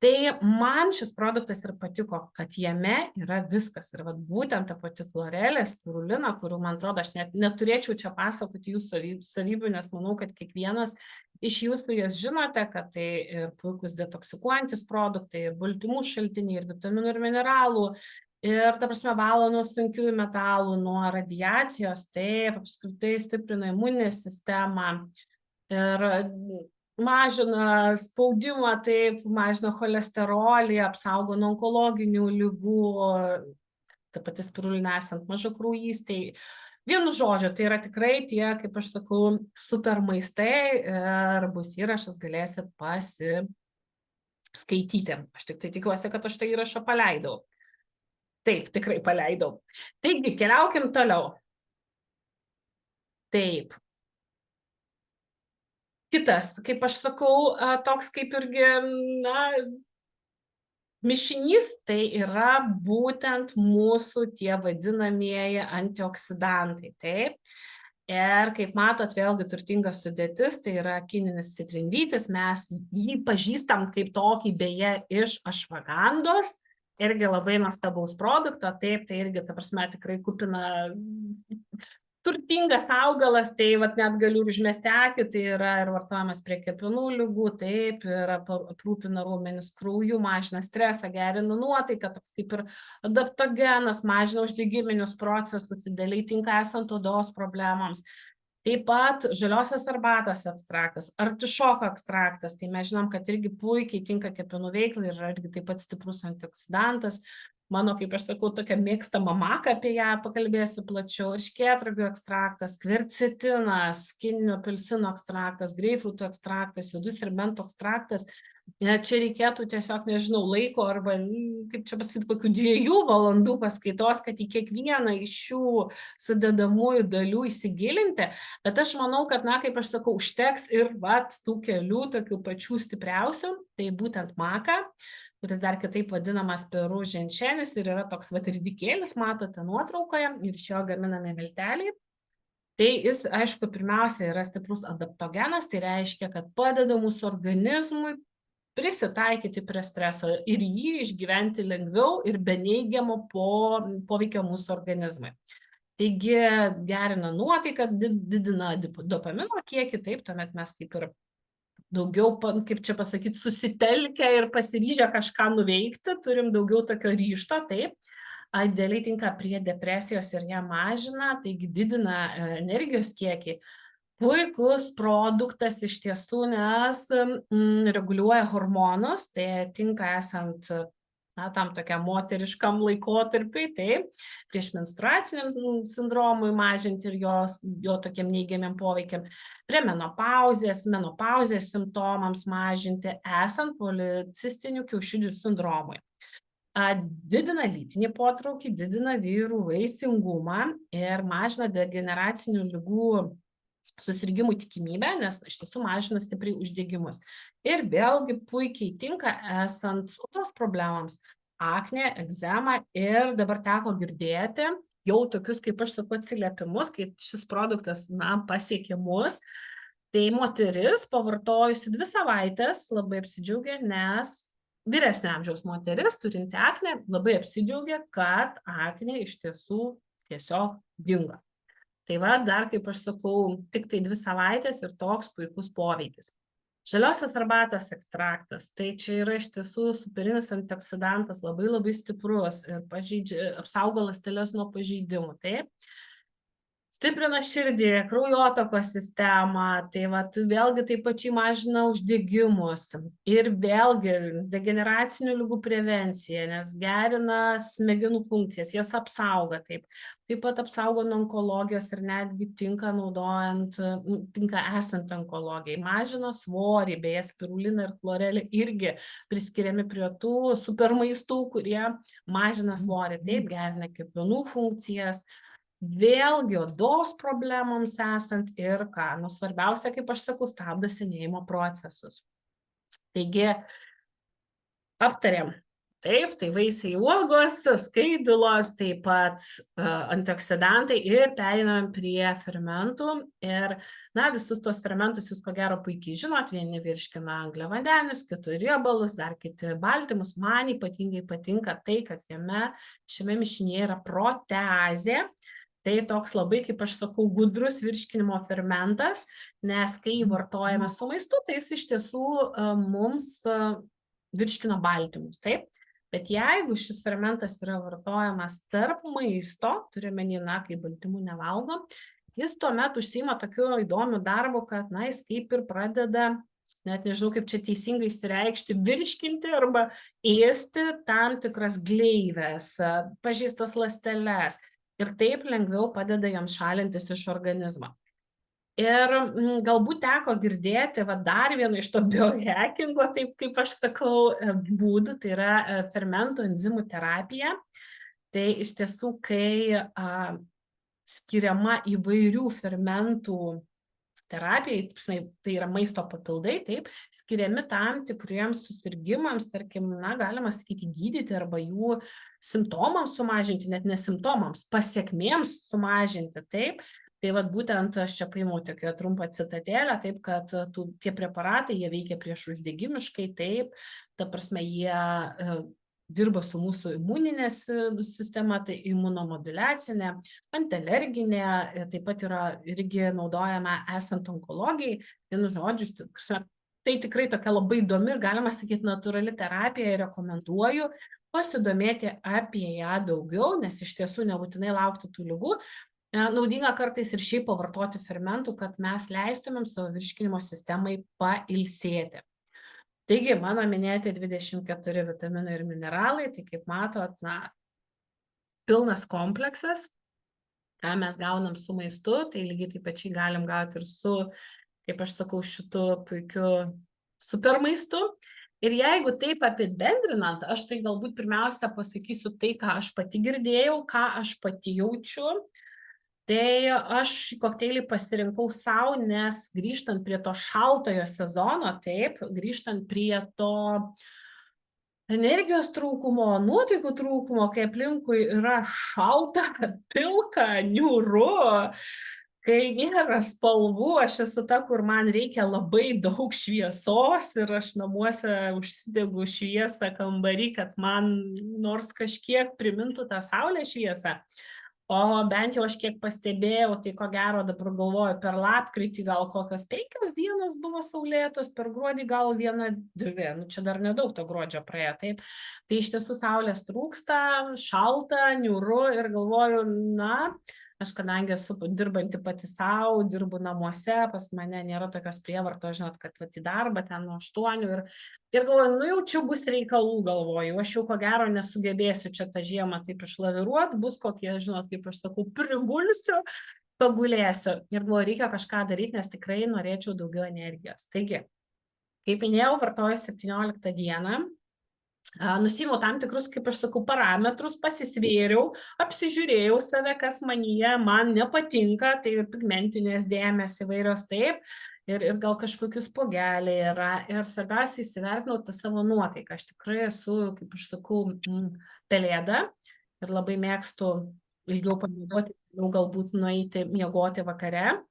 Tai man šis produktas ir patiko, kad jame yra viskas. Ir būtent ta pati chlorelė, spirulina, kurių, man atrodo, aš neturėčiau čia pasakoti jų savybių, nes manau, kad kiekvienas iš jūsų jas žinote, kad tai ir puikus detoksikuojantis produktai, ir baltymų šaltiniai, ir vitaminų ir mineralų, ir, ta prasme, valo nuo sunkiųjų metalų, nuo radiacijos, taip, apskritai stiprina imuninę sistemą ir mažina spaudimą, taip, mažina cholesterolį, apsaugo nuo onkologinių ligų, ta pati spirulina esant mažakraujystei. Vienu žodžiu, tai yra tikrai tie, kaip aš sakau, super maistai ir bus įrašas, galėsit pasiskaityti. Aš tik tai tikiuosi, kad aš tą įrašą paleidau. Taip, tikrai paleidau. Taigi, keliaukim toliau. Taip. Kitas, kaip aš sakau, toks kaip irgi, mišinys, tai yra būtent mūsų tie vadinamieji antioksidantai, taip. Ir kaip matot, vėlgi turtinga sudėtis, tai yra kininis citrinvytis, mes jį pažįstam kaip tokį beje iš ašvagandos, irgi labai nuostabaus produkto, taip, tai irgi, ta prasme, tikrai kupina turtingas augalas, tai net galiu užmesti akį, tai yra ir vartojamas prie kepenų ligų, taip, ir aprūpina raumenis krauju, mažina stresą, gerina nuotaiką, toks kaip ir adaptogenas, mažina uždegiminius procesus, idealiai tinka esant odos problemams. Taip pat žaliosios arbatos ekstraktas, artišoko ekstraktas, tai mes žinom, kad irgi puikiai tinka kepenų veiklai ir irgi taip pat stiprus antioksidantas. Mano, kaip aš sakau, tokia mėgstama maka, apie ją pakalbėsiu plačiau, erškėtrogių ekstraktas, kvercetinas, kininio apelsino ekstraktas, greipfrutų ekstraktas, juodų serbentų ekstraktas. Čia reikėtų tiesiog, nežinau, laiko arba, kaip čia pasakyti, kokių 2 valandų paskaitos, kad į kiekvieną iš šių sudedamųjų dalių įsigilinti. Bet aš manau, kad, kaip aš sakau, užteks ir tų kelių tokių pačių stipriausių, tai būtent maką, kuris dar kitaip vadinamas Peru ženšenis ir yra toks ridikėlis, matote nuotraukoje, ir iš jo gaminami milteliai. Tai jis, aišku, pirmiausia yra stiprus adaptogenas, tai reiškia, kad padeda mūsų organizmui prisitaikyti prie streso ir jį išgyventi lengviau ir be neigiamo poveikio mūsų organizmui. Taigi gerina nuotaiką, didina dopamino kiekį, taip, tuomet mes kaip ir daugiau, kaip čia pasakyti, susitelkę ir pasiryžę kažką nuveikti, turim daugiau tokio ryžto, taip. Idealiai tinka prie depresijos ir ją mažina, taigi didina energijos kiekį. Puikus produktas iš tiesų, nes reguliuoja hormonus, tai tinka esant tam tokiam moteriškam laikotarpiui, taip, prieš menstruaciniam sindromui mažinti ir jo tokiam neigiamiam poveikiam, prie menopauzės simptomams mažinti, esant policistinių kiaušidžių sindromui. Didina lytinį potraukį, didina vyrų vaisingumą ir mažina degeneracinių ligų susirgimų tikimybę, nes iš tiesų mažina stipriai uždegimus. Ir vėlgi puikiai tinka esant odos problemams, aknė, egzema, ir dabar teko girdėti jau tokius, kaip aš sakau, atsiliepimus, kai šis produktas, pasiekė mus, tai moteris pavartojusi 2 savaitės labai apsidžiaugė, nes vyresnio amžiaus moteris, turinti aknę, labai apsidžiaugė, kad aknė iš tiesų tiesiog dingo. Tai dar, kaip aš sakau, tik tai 2 savaitės ir toks puikus poveikis. Žaliosios arbatos ekstraktas, tai čia yra iš tiesų superinis antioksidantas, labai labai stiprus ir apsaugo ląsteles nuo pažeidimų, taip. Stiprina širdį, kraujotakos sistemą, tai vėlgi taip pačiai mažina uždegimus ir vėlgi degeneracinių ligų prevenciją, nes gerina smegenų funkcijas, jas apsaugo, taip pat apsaugo nuo onkologijos ir netgi tinka esant onkologijai, mažina svorį, beje, spirulina ir chlorelė irgi priskiriami prie tų supermaistų, kurie mažina svorį, taip, gerina kepenų funkcijas. Vėlgi odos problemams esant ir svarbiausia, kaip aš sakau, stabdo senėjimo procesus. Taigi, aptarėm. Taip, tai vaisiai uogos, skaidulos, taip pat antioksidantai ir pereinam prie fermentų. Ir, visus tos fermentus jūs ko gero puikiai žinot, vieni virškina angliavandenius, kiti riebalus, dar kiti baltymus. Man ypatingai patinka tai, kad šiame mišinyje yra proteazė. Tai toks labai, kaip aš sakau, gudrus virškinimo fermentas, nes kai jį vartojame su maistu, tai jis iš tiesų mums virškina baltymus, taip? Bet jeigu šis fermentas yra vartojamas tarp maisto, turime kai baltymų nevalgom, jis tuomet užsiima tokiu įdomiu darbu, kad jis kaip ir pradeda, net nežinau kaip čia teisingai išsireikšti, virškinti arba ėsti tam tikras gleives, pažeistas ląsteles. Ir taip lengviau padeda joms šalintis iš organizmo. Ir galbūt teko girdėti dar vieną iš to biohackingo, taip kaip aš sakau, būdų, tai yra fermentų enzimų terapija. Tai iš tiesų, kai skiriama įvairių fermentų terapijai, tai yra maisto papildai, taip, skiriami tam tikriems susirgimams, tarkim, galima sakyti, gydyti arba jų simptomams sumažinti, net ne simptomams, pasekmėms sumažinti, taip. Tai būtent aš čia paėmiau tokią trumpą citatėlę, taip, kad tie preparatai, jie veikia prieš uždegimiškai, taip, ta prasme, jie dirba su mūsų imuninė sistema, tai imunomoduliacinė, antialerginė, taip pat yra irgi naudojama esant onkologijai. Vienu žodžiu, tai tikrai tokia labai įdomi ir galima sakyti natūrali terapija ir rekomenduoju pasidomėti apie ją daugiau, nes iš tiesų nebūtinai laukti tų ligų. Naudinga kartais ir šiaip pavartoti fermentų, kad mes leistumėm savo virškinimo sistemai pailsėti. Taigi, mano minėti 24 vitaminai ir mineralai, tai kaip matot, pilnas kompleksas, ką mes gaunam su maistu, tai lygiai taip pačiai galim gauti ir su, kaip aš sakau, šitu puikiu super maistu. Ir jeigu taip apibendrinant, aš tai galbūt pirmiausia pasakysiu tai, ką aš pati girdėjau, ką aš pati jaučiu. Tai aš šį kokteilį pasirinkau sau, nes grįžtant prie to šaltojo sezono, taip, grįžtant prie to energijos trūkumo, nuotaikų trūkumo, kai aplinkui yra šalta, pilka, niūru, kai nėra spalvų, aš esu ta, kur man reikia labai daug šviesos ir aš namuose užsidegu šviesą kambarį, kad man nors kažkiek primintų tą saulės šviesą. O bent jau aš kiek pastebėjau, tai ko gero dabar galvoju, per lapkritį gal kokios 5 dienos buvo saulėtos, per gruodį gal 1-2, nu čia dar nedaug to gruodžio praėjo, taip. Tai iš tiesų saulės trūksta, šalta, niūru ir galvoju, na, aš kadangi esu dirbanti pati savo, dirbu namuose, pas mane nėra tokios prievartos, žinot, kad vat į darbą ten nuo 8 ir galvoju, nu jau čia bus reikalų, galvoju, aš jau ko gero nesugebėsiu čia tą žiemą taip išlaviruoti, bus kokie, žinot, kaip aš sakau, prigulsiu, pagulėsiu. Ir galvoju, reikia kažką daryti, nes tikrai norėčiau daugiau energijos. Taigi, kaip minėjau, vartoju 17 dieną, nusiimu tam tikrus, kaip aš sakau, parametrus, pasisvėriau, apsižiūrėjau save, kas manyje man nepatinka, tai ir pigmentinės dėmės įvairios taip, ir gal kažkokius pogeliai yra, ir svarbiausia įsivertinau tą savo nuotaiką. Aš tikrai esu, kaip aš sakau, pelėda ir labai mėgstu ilgiau pamiegoti, galbūt nueiti miegoti vakare.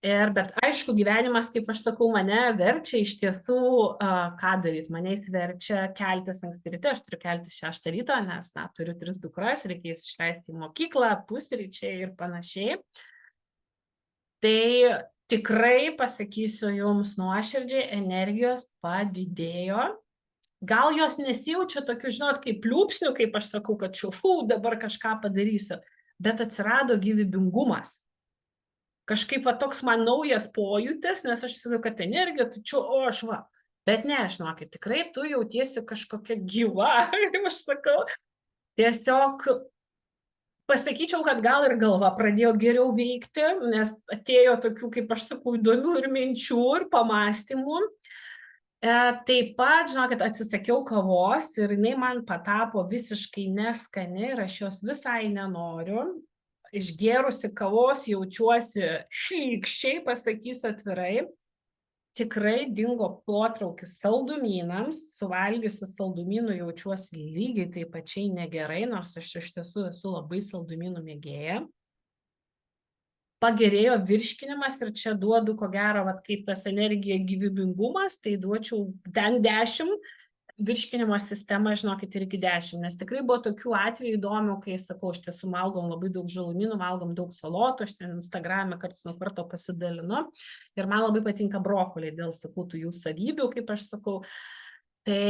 Bet aišku, gyvenimas, kaip aš sakau, mane verčia iš tiesų, ką daryti. Mane verčia keltis anksti ryte, aš turiu keltis 6 ryto, nes, na, turiu 3 dukras, reikės išleisti į mokyklą, pusryčiai ir panašiai. Tai tikrai pasakysiu jums nuoširdžiai, energijos padidėjo. Gal jos nesijaučia tokių, žinot, kaip pliūpsnių, kaip aš sakau, kad dabar kažką padarysiu, bet atsirado gyvybingumas. Kažkaip toks man naujas pojūtis, nes aš sakau, kad energija, tai čia, o aš va. Bet ne, žinokit, tikrai tu jautiesi kažkokia gyva, kaip aš sakau. Tiesiog pasakyčiau, kad gal ir galva pradėjo geriau veikti, nes atėjo tokių, kaip aš sakau, įdomių ir minčių ir pamastymų. Taip pat, žinokit, atsisakiau kavos ir jinai man patapo visiškai neskani ir aš jos visai nenoriu. Išgėrusi kavos jaučiuosi šlykščiai, pasakysiu atvirai. Tikrai dingo potraukis saldumynams, suvalgiusi saldumynų jaučiuosi lygiai taip pačiai negerai, nors aš iš tiesų esu labai saldumynų mėgėja. Pagerėjo virškinimas ir čia duodu, ko gero, kaip tas energija gyvybingumas, tai duočiau ten 10. Virškinimo sistema, žinokit, irgi 10, nes tikrai buvo tokių atvejų įdomių, kai, sakau, iš tiesų valgom labai daug žalumynų, valgom daug salotų, aš ten Instagrame karts nuo karto pasidalinu ir man labai patinka brokoliai dėl, sakau, tų jų savybių, kaip aš sakau. Tai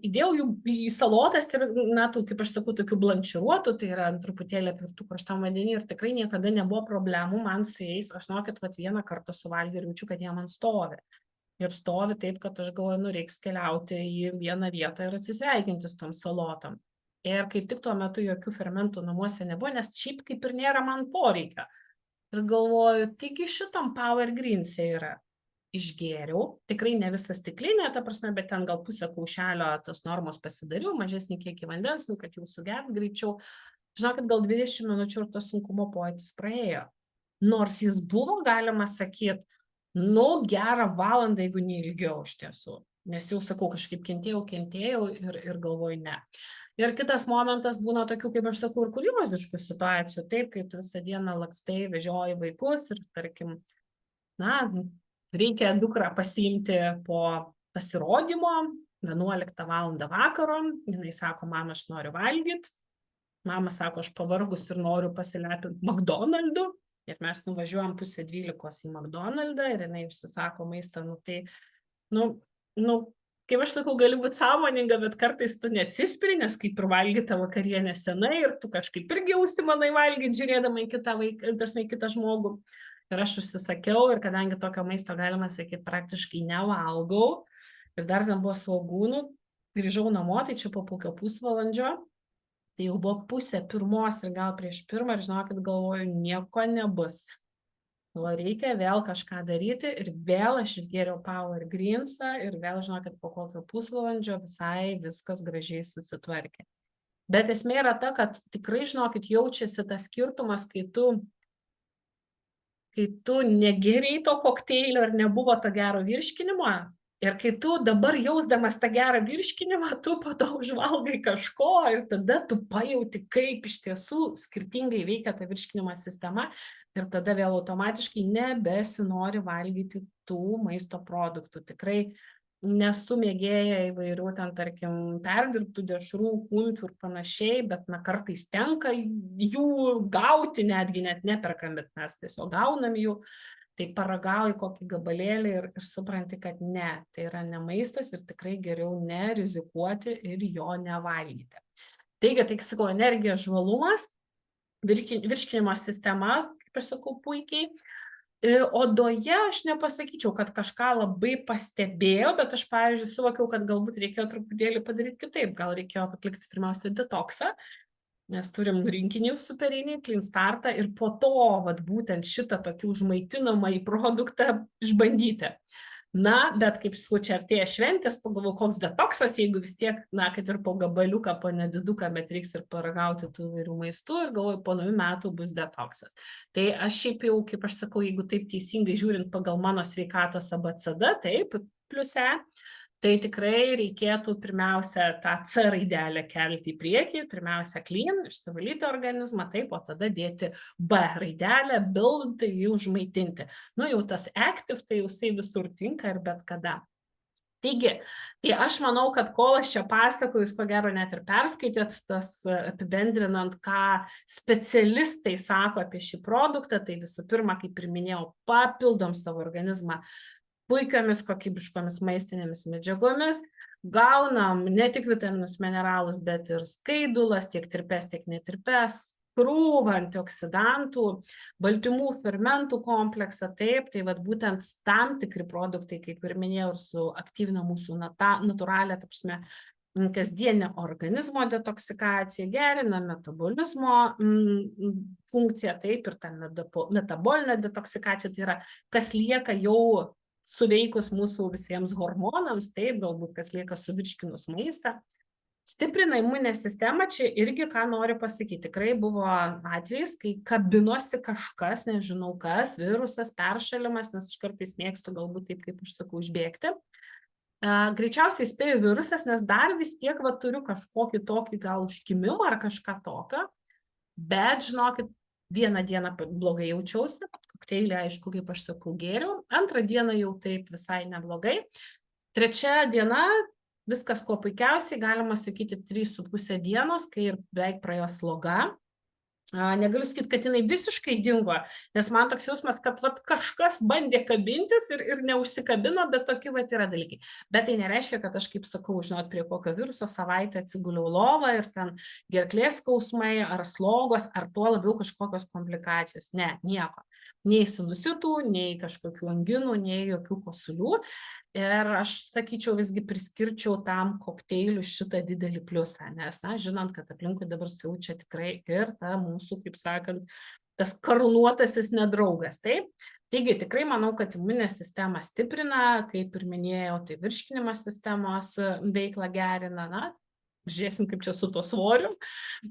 įdėjau jų į salotas ir, na, tų, kaip aš sakau, tokių blanširuotų, tai yra truputėlį apvirtų karštam vandenį ir tikrai niekada nebuvo problemų man su jais, aš žinokit, vieną kartą suvalgiau ir jaučiu, kad jie man stovi. Ir stovi taip, kad aš galvoju, reiks keliauti į vieną vietą ir atsisveikinti su tom salotom. Ir kaip tik tuo metu jokių fermentų namuose nebuvo, nes šiaip kaip ir nėra man poreikio. Ir galvoju, taigi šitam Power Greens'e yra. Išgėriau, tikrai ne visą stiklinę, ta prasme, bet ten gal pusę kaušelio tos normos pasidariau, mažesnį kiekį vandens, kad jau sugert greičiau. Žinokit, gal 20 minučių ir tas sunkumo pojūtis praėjo. Nors jis buvo, galima sakyti, gerą valandą, jeigu ne ilgiau iš tiesų. Nes jau sakau, kažkaip kentėjau ir galvoju ne. Ir kitas momentas būna tokių, kaip aš sakau, ir kurioziškų situacijų. Taip, kai tu visą dieną lakstai, vežioji vaikus ir, tarkim, na, reikia dukrą pasiimti po pasirodymo 11 valandą vakaro. Jinai sako, mama, aš noriu valgyti. Mama sako, aš pavargus ir noriu pasilepinti McDonald'u. Ir mes nuvažiuojam 11:30 į McDonald'ą ir jinai užsisako maistą, kaip aš sakau, gali būti sąmoninga, bet kartais tu neatsispiri, nes kaip ir valgyta vakarienė senai ir tu kažkaip irgi užsimanai valgyti, žiūrėdama į kitą vaiką, dažnai kitą žmogų. Ir aš užsisakiau ir kadangi tokio maisto, galima sakyti, praktiškai nevalgau ir dar ten buvo svogūnų, grįžau namo, tai čia po kokio pusvalandžio. Tai jau buvo 1:30 ir gal prieš 1 ir žinokit, galvoju, nieko nebus. o reikia vėl kažką daryti ir vėl aš išgėriau Power Greensą ir vėl žinokit po kokio pusvalandžio visai viskas gražiai susitvarkė. Bet esmė yra ta, kad tikrai žinokit jaučiasi tas skirtumas, kai tu negėrei to kokteilio ir nebuvo to gero virškinimo. Ir kai tu dabar jausdamas tą gerą virškinimą, tu po to užvalgai kažko ir tada tu pajauti, kaip iš tiesų skirtingai veikia ta virškinimo sistema ir tada vėl automatiškai nebesinori valgyti tų maisto produktų. Tikrai nesu mėgėja įvairių ten, tarkim, perdirbtų dešrų, kumpių ir panašiai, bet kartais tenka jų gauti, netgi net neperkam, bet mes tiesiog gaunam jų. Tai paragauji kokį gabalėlį ir supranti, kad ne, tai yra ne maistas ir tikrai geriau nerizikuoti ir jo nevalgyti. Taigi, tai sakau, energija, žvalumas, virškinimo sistema, kaip aš sakau, puikiai. Odoje aš nepasakyčiau, kad kažką labai pastebėjau, bet aš, pavyzdžiui, suvokiau, kad galbūt reikėjo truputėlį padaryti kitaip. Gal reikėjo atlikti pirmiausia detoksą, nes turim rinkinį superinį, Clean Startą ir po to būtent šitą tokį užmaitinamąjį produktą išbandyti. Bet kaip sakau, čia artėja šventės, pagalvoju, koks detoksas, jeigu vis tiek, kad ir po gabaliuką, po nediduką, bet reiks ir paragauti tų įvairių maistų ir galvoju, po naujų metų bus detoksas. Tai aš šiaip jau, kaip aš sakau, jeigu taip teisingai žiūrint pagal mano sveikatos ABCD, taip, +E, tai tikrai reikėtų pirmiausia tą C raidelę kelti į priekį, pirmiausia clean, išsivalyti organizmą, taip, o tada dėti B raidelę, build, tai jį užmaitinti. Jau tas active, tai jisai visur tinka ir bet kada. Taigi, tai aš manau, kad kol aš čia pasakoju, jūs ko gero net ir perskaitėt, tas apibendrinant, ką specialistai sako apie šį produktą, tai visų pirma, kaip ir minėjau, papildom savo organizmą puikiamis kokybiškomis maistinėmis medžiagomis, gaunam ne tik vitaminus, mineralus, bet ir skaidulas, tiek tirpes, tiek netirpes, krūvą antioksidantų, baltymų, fermentų kompleksą, taip, tai būtent tam tikri produktai, kaip ir minėjau, su aktyvina mūsų natūralią, ta prasme, kasdienę organizmo detoksikaciją, gerina metabolizmo funkciją, taip, ir ta metabolinė detoksikacija, tai yra, kas lieka jau suveikus mūsų visiems hormonams, taip, galbūt kas lieka suvirškinus maistą, stiprina imuninę sistemą. Čia irgi, ką noriu pasakyti, tikrai buvo atvejais, kai kabinosi kažkas, nežinau kas, virusas, peršalimas, nes aš kartais mėgstu galbūt taip, kaip aš sakau, užbėgti. Greičiausiai spėju virusas, nes dar vis tiek turiu kažkokį tokį gal užkimimą ar kažką tokio, bet žinokit, vieną dieną blogai jaučiausi, kokteilį, aišku, kaip aš sakau, gėriau, antrą dieną jau taip visai neblogai, trečia diena, viskas kuo puikiausiai, galima sakyti 3,5 dienos, kai ir beveik praėjo sloga. Negaliu sakyti, kad jinai visiškai dingo, nes man toks jausmas, kad kažkas bandė kabintis ir neužsikabino, bet tokie yra dalykai. Bet tai nereiškia, kad aš, kaip sakau, žinot, prie kokio viruso savaitę atsiguliau lovą ir ten gerklės skausmai ar slogos, ar tuo labiau kažkokios komplikacijos. Ne, nieko. Nei sinusitų, nei kažkokių anginų, nei jokių kosulių. Ir aš sakyčiau, visgi priskirčiau tam kokteiliu šitą didelį pliusą, nes, žinant, kad aplinkui dabar jaučia tikrai ir ta mūsų, kaip sakant, tas karūnuotasis nedraugas, taip? Taigi, tikrai manau, kad imuninė sistema stiprina, kaip ir minėjau, tai virškinimo sistemos veiklą gerina, žiūrėsim, kaip čia su tuo svoriu,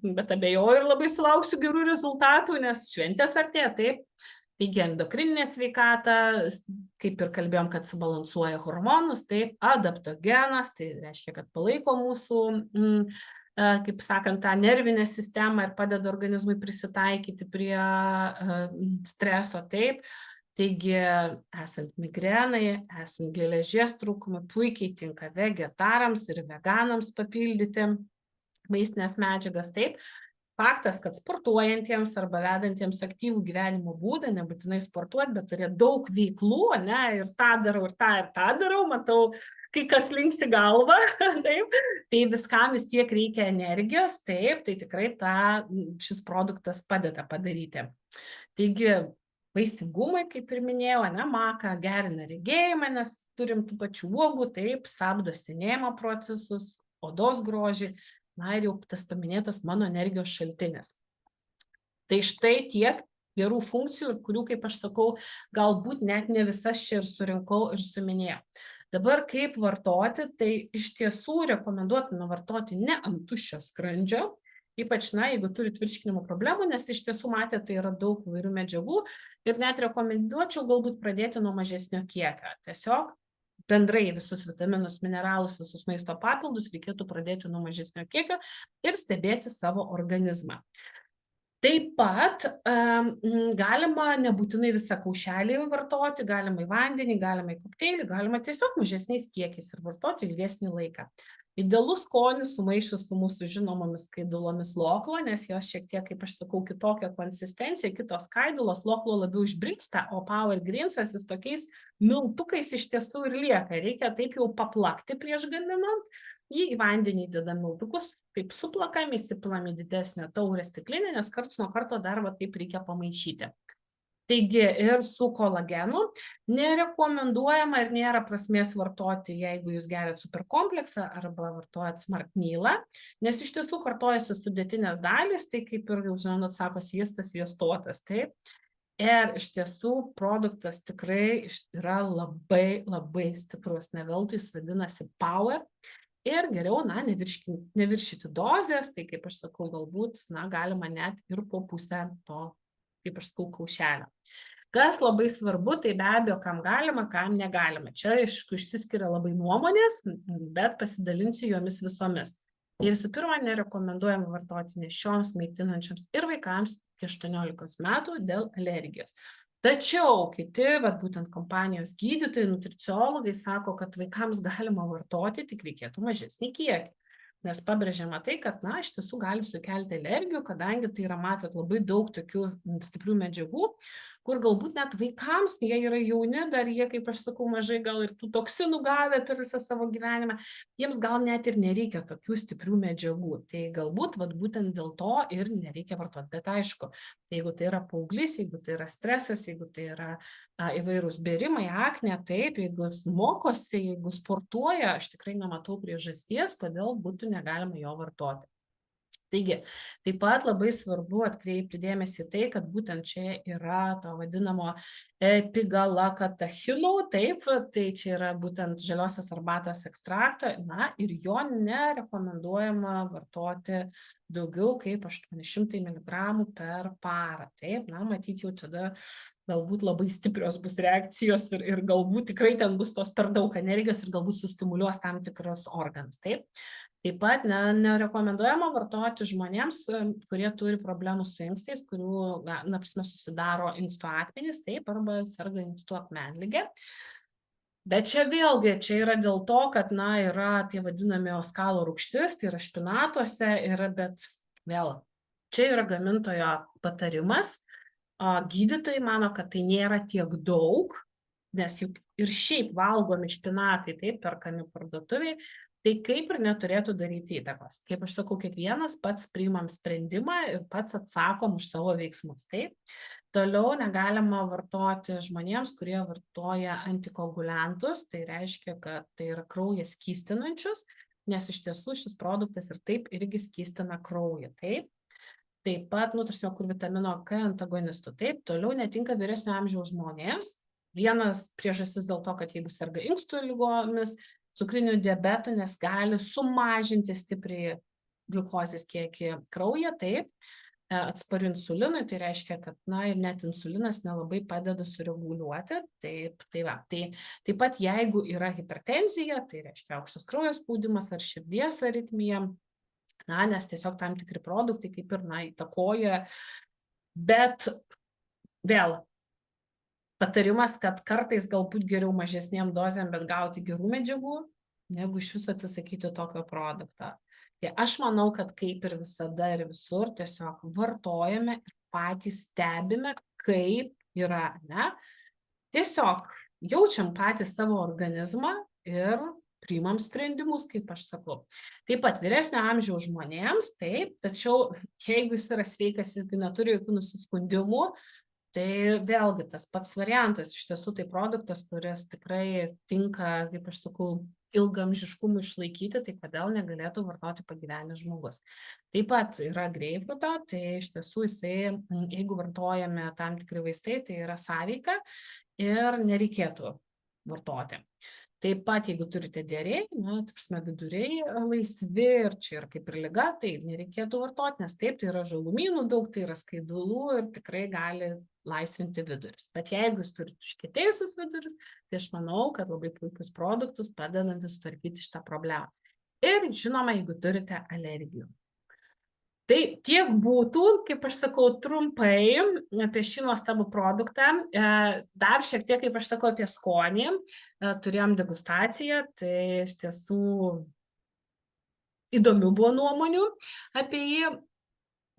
bet abejoju ir labai sulauksiu gerų rezultatų, nes šventės artėja, taip? Taigi endokrininė sveikata, kaip ir kalbėjom, kad subalansuoja hormonus, taip, adaptogenas, tai reiškia, kad palaiko mūsų, kaip sakant, tą nervinę sistemą ir padeda organizmui prisitaikyti prie streso, taip. Taigi, esant migrenai, esant geležies trūkumui, puikiai tinka vegetarams ir veganams papildyti maistinės medžiagas, taip. Faktas, kad sportuojantiems arba vedantiems aktyvų gyvenimo būdą, nebūtinai sportuoti, bet turėti daug veiklų, ir tą darau, ir tą darau, matau, kai kas linksi galvą, taip, tai viskam vis tiek reikia energijos, taip, tai tikrai šis produktas padeda padaryti. Taigi, vaisingumai, kaip ir minėjau, maka gerina regėjimą, nes turim tų pačių uogų, taip, stabdo senėjimo procesus, odos grožį, ir jau tas paminėtas mano energijos šaltinis. Tai štai tiek gerų funkcijų ir kurių, kaip aš sakau, galbūt net ne visas čia ir surinkau ir suminėjau. Dabar kaip vartoti, tai iš tiesų rekomenduotina vartoti ne ant tuščio skrandžio, ypač, jeigu turit virškinimo problemų, nes iš tiesų matėte, tai yra daug įvairių medžiagų ir net rekomenduočiau galbūt pradėti nuo mažesnio kiekio. Tiesiog bendrai visus vitaminus, mineralus, visus maisto papildus reikėtų pradėti nuo mažesnio kiekio ir stebėti savo organizmą. Taip pat galima nebūtinai visą kaušelį vartoti, galima į vandenį, galima į kokteilį, galima tiesiog mažesniais kiekiais ir vartoti ilgesnį laiką. Idealus skonis sumaišius su mūsų žinomomis skaidulomis loklo, nes jos šiek tiek, kaip aš sakau, kitokia konsistencija, kitos skaidulos, loklo labiau išbrinksta, o Power Greensas jis tokiais miltukais iš tiesų ir lieka. Reikia taip jau paplakti prieš gaminant. Į vandenį dedam miltukus, taip suplakam, įsipilame į didesnę taurę stiklinę, nes karts nuo karto dar taip reikia pamaišyti. Taigi ir su kolagenu nerekomenduojama ir nėra prasmės vartoti, jeigu jūs geriat superkompleksą arba vartojat Smart Mealą, nes iš tiesų kartojasi sudėtinės dalys, tai kaip ir jau žinot, sako sviestas, sviestuotas, taip. Ir iš tiesų produktas tikrai yra labai, labai stiprus, ne veltui jis vadinasi Power. Ir geriau, neviršyti dozės, tai kaip aš sakau, galbūt, galima net ir po pusę to, kaip aš sakau, kaušelio. Kas labai svarbu, tai be abejo, kam galima, kam negalima. Čia, aišku, išsiskiria labai nuomonės, bet pasidalinsiu jomis visomis. Ir visų pirma, nerekomenduojama vartoti nėščioms, maitinančioms ir vaikams iki 18 metų dėl alergijos. Tačiau kiti, būtent kompanijos gydytojai, nutriciologai sako, kad vaikams galima vartoti, tik reikėtų mažesnį kiekį. Nes pabrėžiama tai, kad, iš tiesų gali sukelti alergijų, kadangi tai yra, matot, labai daug tokių stiprių medžiagų, kur galbūt net vaikams, jie yra jauni, dar jie, kaip aš sakau, mažai gal ir tų toksinų gavę per visą savo gyvenimą, jiems gal net ir nereikia tokių stiprių medžiagų. Tai galbūt, būtent dėl to ir nereikia vartoti. Bet aišku, jeigu tai yra paauglys, jeigu tai yra stresas, jeigu tai yra įvairūs bėrimai, aknė, taip, jeigu jis mokosi, jeigu sportuoja, aš tikrai nematau priežasties, kodėl būtų negalima jo vartoti. Taigi, taip pat labai svarbu atkreipti dėmesį tai, kad būtent čia yra to vadinamo pigalakatachinų, taip, tai čia yra būtent žaliosios arbatos ekstrakto, ir jo nerekomenduojama vartoti daugiau kaip 800 mg per parą. Taip, matyt, jau tada galbūt labai stiprios bus reakcijos ir galbūt tikrai ten bus tos per daug energijos ir galbūt sustimuliuos tam tikrus organus. Taip. Taip pat nerekomenduojama vartoti žmonėms, kurie turi problemų su inkstais, kurių, susidaro inkstų akmenys, taip, arba serga inkstų akmenligė. Bet čia vėlgi, čia yra dėl to, kad, yra tie vadinami oskalo rūgštis, tai yra špinatuose, bet vėl, čia yra gamintojo patarimas. Gydytojai mano, kad tai nėra tiek daug, nes juk ir šiaip valgomi špinatai, taip, perkami parduotuviai, tai kaip ir neturėtų daryti įtakos. Kaip aš sakau, kiekvienas pats priimam sprendimą ir pats atsakom už savo veiksmus. Taip. Toliau negalima vartoti žmonėms, kurie vartoja antikoaguliantus, tai reiškia, kad tai yra kraują skystinančius, nes iš tiesų šis produktas ir taip irgi skystina kraują. Taip. Taip pat, kur vitamino K antagonistų. Taip, toliau netinka vyresnio amžiaus žmonėms. Vienas priežastis dėl to, kad jeigu serga inkstų ligomis, cukriniu diabetu, nes gali sumažinti stipriai gliukozės kiekį kraujyje, taip, atspariu insulinui, tai reiškia, kad, ir net insulinas nelabai padeda sureguliuoti, taip pat jeigu yra hipertenzija, tai reiškia aukštas kraujo spaudimas ar širdies aritmija, nes tiesiog tam tikri produktai kaip ir, įtakoja, bet vėl, patarimas, kad kartais galbūt geriau mažesnėm dozėm, bet gauti gerų medžiagų, negu iš viso atsisakyti tokio produkto. Tai aš manau, kad kaip ir visada ir visur tiesiog vartojame ir patys stebime, kaip yra, Tiesiog jaučiam patys savo organizmą ir priimam sprendimus, kaip aš sakau. Taip pat vyresnio amžiaus žmonėms, taip, tačiau jeigu jis yra sveikas, jis neturi jokių nusiskundimų, Tai vėlgi tas pats variantas, iš tiesų tai produktas, kuris tikrai tinka, kaip aš sakau, ilgamžiškumui išlaikyti, tai kodėl negalėtų vartoti pagyvenęs žmogus. Taip pat yra greipfruto, tai iš tiesų jisai, jeigu vartojame tam tikri vaistai, tai yra sąveika ir nereikėtų vartoti. Taip pat, jeigu turite diarėją, ta prasme, viduriai laisvi ir čia yra kaip ir liga, tai nereikėtų vartoti, nes taip, tai yra žalumynų daug, tai yra skaidulų ir tikrai gali laisvinti vidurius. Bet jeigu jūs turite užkietėjusius vidurius, tai aš manau, kad labai puikius produktus padedantis sutvarkyti šitą problemą. Ir žinoma, jeigu turite alergijų. Tai tiek būtų, kaip aš sakau, trumpai apie šį nuostabų produktą. Dar šiek tiek, kaip aš sakau, apie skonį. Turėjom degustaciją, tai iš tiesų įdomių buvo nuomonių apie jį.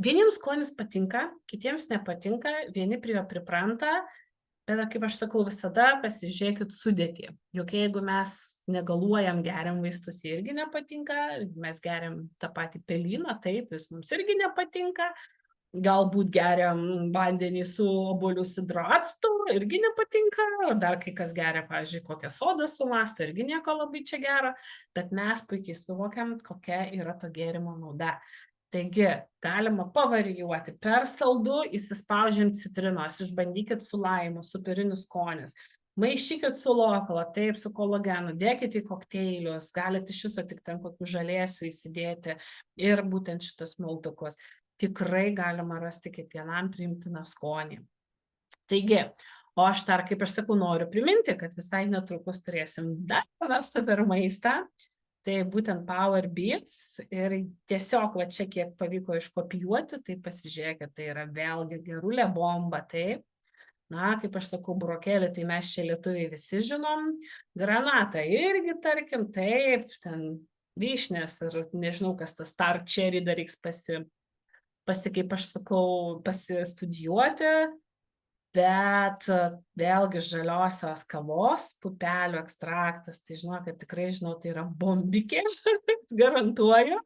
Vieniems skonis patinka, kitiems nepatinka, vieni prie jo pripranta. Bet, kaip aš sakau, visada pasižiūrėkit sudėtį. Juk jeigu mes negaluojam, geriam vaistus, jie irgi nepatinka, mes geriam tą patį pelyną, taip, jis mums irgi nepatinka, galbūt geriam vandenį su obuolių sidro actu, irgi nepatinka, dar kai kas geria, pavyzdžiui, kokią sodą su masta, irgi nieko labai čia gero, bet mes puikiai suvokiam, kokia yra to gėrimo nauda. Taigi, galima pavarijuoti per saldu, įsispaudžiam citrinos, išbandykit su laimu, superinis skonis, maišykit su lokala, taip, su kolagenu, dėkit į kokteilius, galite iš viso tik ten kokių žalėsių įsidėti ir būtent šitas multukus. Tikrai galima rasti kiekvienam priimtiną skonį. Taigi, o aš dar, kaip aš sakau, noriu priminti, kad visai netrukus turėsim dar vieną super maistą. Tai būtent Power Beats ir tiesiog va čia kiek pavyko iškopijuoti, tai pasižiūrėkit, tai yra vėlgi gerulė bomba, taip. Na, kaip aš sakau, burokėlį, tai mes čia lietuviai visi žinom, granatą irgi, tarkim, taip, ten vyšnės ir nežinau, kas tas star cherry dar reiks kaip aš sakau, pasistudijuoti. Bet vėlgi žaliosios kavos pupelių ekstraktas, tai žinokit, tikrai žinau, tai yra bombikė, garantuoju.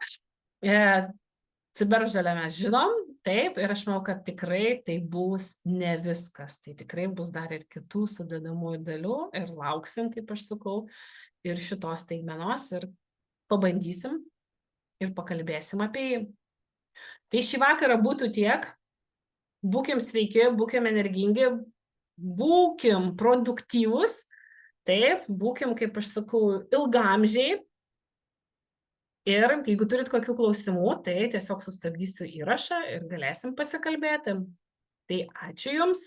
Ciberžolę mes žinom, taip, ir aš manau, kad tikrai tai bus ne viskas. Tai tikrai bus dar ir kitų sudedamųjų dalių ir lauksim, kaip aš sakau, ir šitos staigmenos ir pabandysim ir pakalbėsim apie jį. Tai šį vakarą būtų tiek. Būkim sveiki, būkim energingi, būkim produktyvus, taip, būkim, kaip aš sakau, ilgaamžiai. Ir jeigu turit kokių klausimų, tai tiesiog sustabdysiu įrašą ir galėsim pasikalbėti. Tai ačiū Jums.